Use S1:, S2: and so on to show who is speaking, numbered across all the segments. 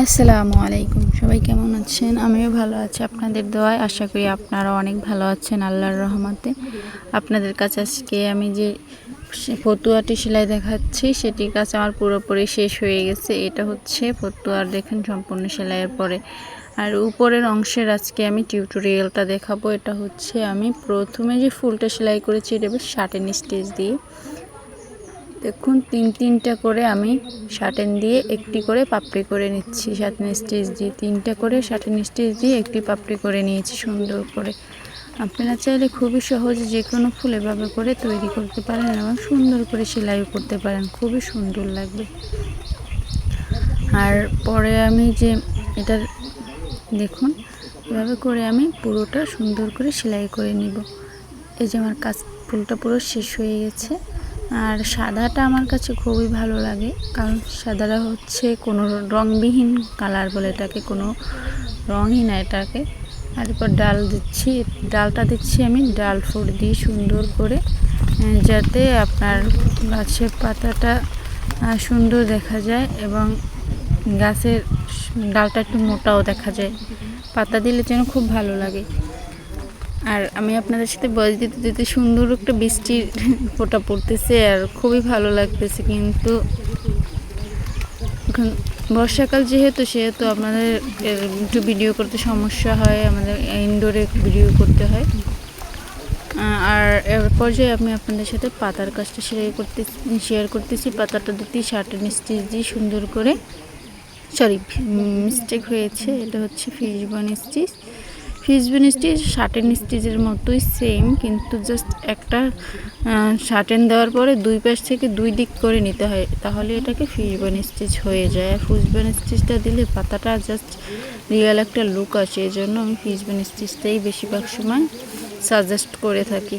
S1: আসসালামু আলাইকুম। সবাই কেমন আছেন? আমিও ভালো আছি আপনাদের দোয়ায়। আশা করি আপনারাও অনেক ভালো আছেন আল্লাহর রহমতে। আপনাদের কাছে আজকে আমি যে ফতুয়াটি সেলাই দেখাচ্ছি সেটির কাজ আমার পুরোপুরি শেষ হয়ে গেছে। এটা হচ্ছে ফতুয়ার, দেখেন সম্পূর্ণ সেলাইয়ের পরে। আর উপরের অংশের আজকে আমি টিউটোরিয়ালটা দেখাবো। এটা হচ্ছে আমি প্রথমে যে ফুলটা সেলাই করেছি এটা বেশ শার্টেন স্টিচ দিয়ে। দেখুন তিনটা করে আমি শার্টেন দিয়ে একটি করে পাপড়ি করে নিচ্ছি। শার্টেন স্টিচ দিয়ে তিনটা করে শার্টেন স্টিচ দিয়ে একটি পাপড়ি করে নিয়েছি সুন্দর করে। আপনারা চাইলে খুবই সহজে যে কোনো ফুল এভাবে করে তৈরি করতে পারেন এবং সুন্দর করে সেলাই করতে পারেন, খুবই সুন্দর লাগবে। আর পরে আমি যে এটা দেখুন এভাবে করে আমি পুরোটা সুন্দর করে সেলাই করে নিব। এই যে আমার কাজ ফুলটা পুরো শেষ হয়ে গেছে। আর সাদাটা আমার কাছে খুবই ভালো লাগে, কারণ সাদাটা হচ্ছে কোনো রঙবিহীন কালার বলে এটাকে, কোনো রঙই না এটাকে। আর এরপর ডালটা দিচ্ছি আমি ডাল ফুল দিয়ে সুন্দর করে, যাতে আপনার গাছের পাতাটা সুন্দর দেখা যায় এবং গাছের ডালটা একটু মোটাও দেখা যায়। পাতা দিলে যেন খুব ভালো লাগে। আর আমি আপনাদের সাথে বয়স দিতে দিতে সুন্দর একটা বৃষ্টির ফোঁটা পড়তেছে আর খুবই ভালো লাগতেছে। কিন্তু এখন বর্ষাকাল সেহেতু আপনাদের একটু ভিডিও করতে সমস্যা হয়, আমাদের ইনডোরে ভিডিও করতে হয়। আর এর পর্যায়ে আমি আপনাদের সাথে পাতার কাজটা শেয়ার করতেছি। পাতাটা দিতে শার্টেন স্টিচ দিয়ে সুন্দর করে, মিস্টেক হয়েছে, এটা হচ্ছে ফিশবোন স্টিচ। ফিশবোন স্টিচ শার্টেন স্টিচের মতোই সেম, কিন্তু জাস্ট একটা শার্টেন দেওয়ার পরে দুই পাশ থেকে দুই দিক করে নিতে হয়, তাহলে এটাকে ফিশবোন স্টিচ হয়ে যায়। আর ফিশবোন স্টিচটা দিলে পাতাটা জাস্ট রিয়েল একটা লুক আসে, এই জন্য আমি ফিশবোন স্টিচটাই বেশিরভাগ সময় সাজেস্ট করে থাকি।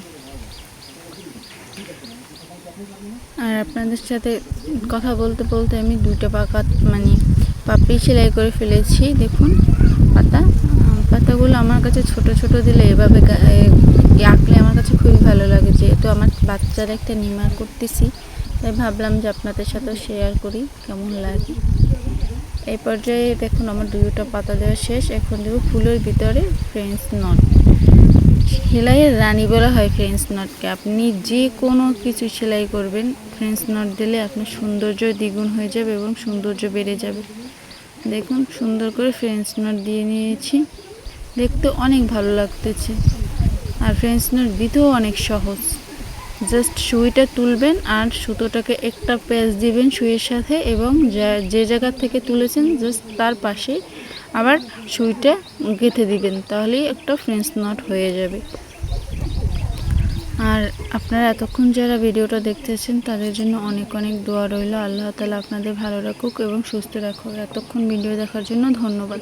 S1: আর আপনাদের সাথে কথা বলতে বলতে আমি দুইটা পাপড়ি সেলাই করে ফেলেছি। দেখুন পাতাগুলো আমার কাছে ছোট ছোট দিলে এভাবে আঁকলে আমার কাছে খুবই ভালো লাগে। যেহেতু আমার বাচ্চার একটা নির্মাণ করতেছি, তাই ভাবলাম যে আপনাদের সাথেও শেয়ার করি কেমন লাগে। এই পর্যায়ে দেখুন আমার দুটো পাতা দেওয়া শেষ। এখন দেবো ফুলের ভিতরে ফ্রেঞ্চ নট। সেলাইয়ের রানী বলা হয় ফ্রেঞ্চ নটকে। আপনি যে কোনো কিছু সেলাই করবেন, ফ্রেঞ্চ নট দিলে আপনার সৌন্দর্য দ্বিগুণ হয়ে যাবে এবং সৌন্দর্য বেড়ে যাবে। দেখুন সুন্দর করে ফ্রেঞ্চ নট দিয়ে নিয়েছি, দেখতে অনেক ভালো লাগতেছে। আর ফ্রেঞ্চ নট দিতেও অনেক সহজ। জাস্ট সুইটা তুলবেন আর সুতোটাকে একটা প্যাচ দিবেন সুইয়ের সাথে, এবং যে জায়গা থেকে তুলেছেন জাস্ট তার পাশে আবার সুইটা গেঁথে দিবেন, তাহলেই একটা ফ্রেঞ্চ নট হয়ে যাবে। আর আপনারা এতক্ষণ যারা ভিডিওটা দেখতেছেন তাদের জন্য অনেক অনেক দোয়া রইল। আল্লাহ তাআলা আপনাদের ভালো রাখুক এবং সুস্থ রাখুক। এতক্ষণ ভিডিও দেখার জন্য ধন্যবাদ।